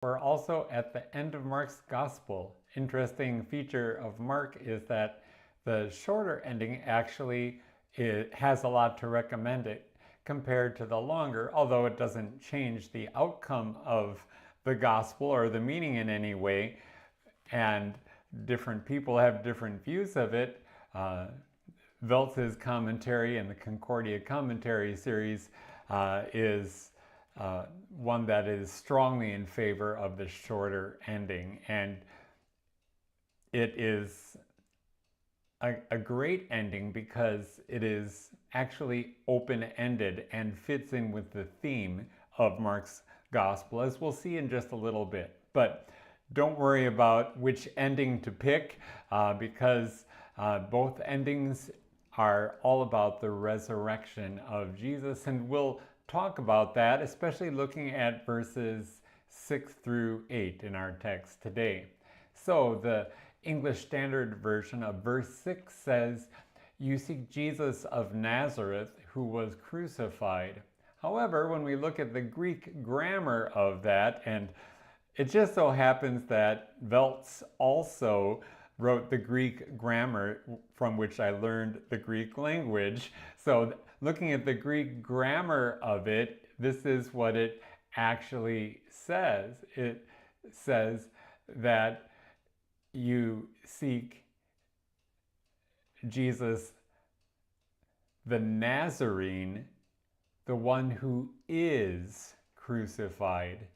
We're also at the end of Mark's Gospel. Interesting feature of Mark is that the shorter ending actually has a lot to recommend it compared to the longer, although it doesn't change the outcome of the Gospel or the meaning in any way. And different people have different views of it. Veltz's commentary in the Concordia Commentary series is one that is strongly in favor of the shorter ending. And it is a great ending because it is actually open-ended and fits in with the theme of Mark's Gospel, as we'll see in just a little bit. But don't worry about which ending to pick because both endings are all about the resurrection of Jesus, and we'll talk about that, especially looking at verses 6 through 8 in our text today. So the English Standard Version of verse 6 says, "You seek Jesus of Nazareth, who was crucified." However, when we look at the Greek grammar of that, and it just so happens that Veltz also wrote the Greek grammar from which I learned the Greek language. So looking at the Greek grammar of it, this is what it actually says. It says that you seek Jesus the Nazarene, the one who is crucified.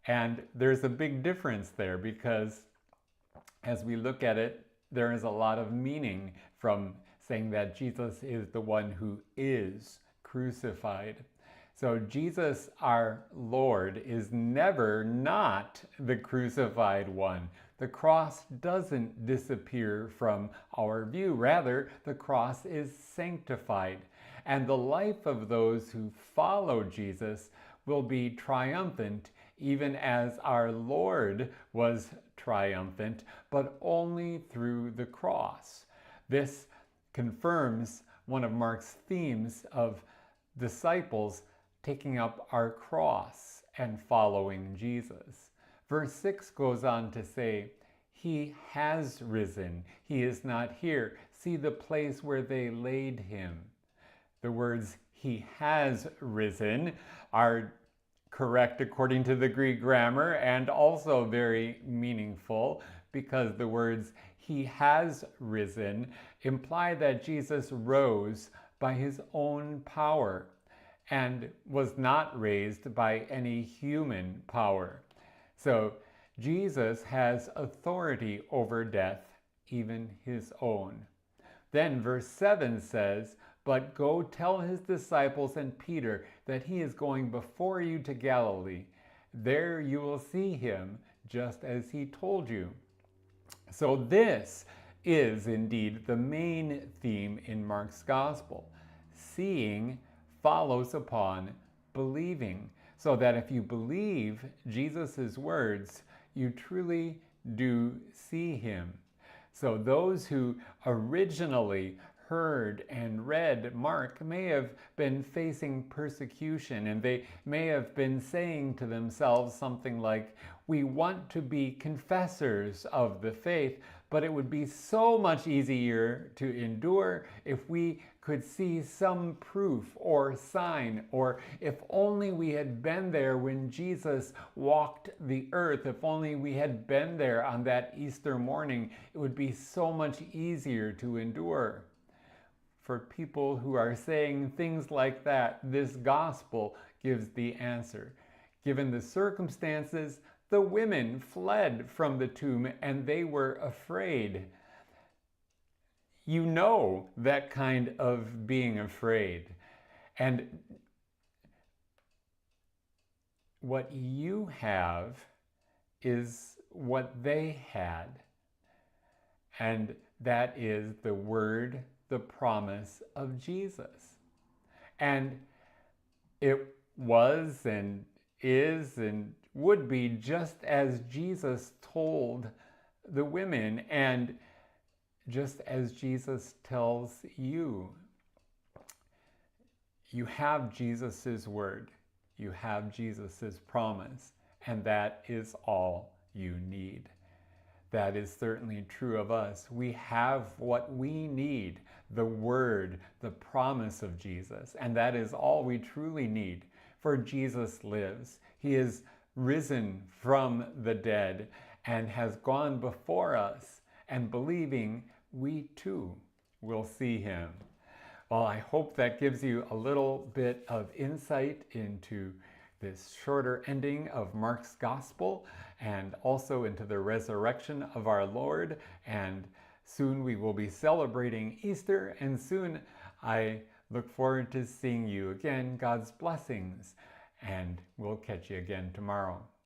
And there's a big difference there because as we look at it, there is a lot of meaning from saying that Jesus is the one who is crucified. So Jesus, our Lord, is never not the crucified one. The cross doesn't disappear from our view. Rather, the cross is sanctified. And the life of those who follow Jesus will be triumphant, even as our Lord was triumphant, but only through the cross. This confirms one of Mark's themes of disciples taking up our cross and following Jesus. Verse 6 goes on to say, "He has risen. He is not here. See the place where they laid him." The words "he has risen" are correct according to the Greek grammar and also very meaningful because the words "he has risen" imply that Jesus rose by his own power and was not raised by any human power. So Jesus has authority over death, even his own. Then verse 7 says, "But go tell his disciples and Peter that he is going before you to Galilee. There you will see him, just as he told you." So this is indeed the main theme in Mark's Gospel. Seeing follows upon believing, so that if you believe Jesus' words, you truly do see him. So those who originally heard and read Mark may have been facing persecution, and they may have been saying to themselves something like, "We want to be confessors of the faith, but it would be so much easier to endure if we could see some proof or sign, or if only we had been there when Jesus walked the earth, if only we had been there on that Easter morning, it would be so much easier to endure." For people who are saying things like that, this gospel gives the answer. Given the circumstances, the women fled from the tomb and they were afraid. You know that kind of being afraid. And what you have is what they had. And that is the word, the promise of Jesus. And it was and is and would be just as Jesus told the women, and just as Jesus tells you. You have Jesus' word. You have Jesus' promise. and that is all you need. That is certainly true of us. We have what we need, the word, the promise of Jesus, and that is all we truly need. For Jesus lives. He is risen from the dead and has gone before us, and believing, we too will see him. Well, I hope that gives you a little bit of insight into this shorter ending of Mark's Gospel and also into the resurrection of our Lord. And soon we will be celebrating Easter, and soon I look forward to seeing you again. God's blessings, and we'll catch you again tomorrow.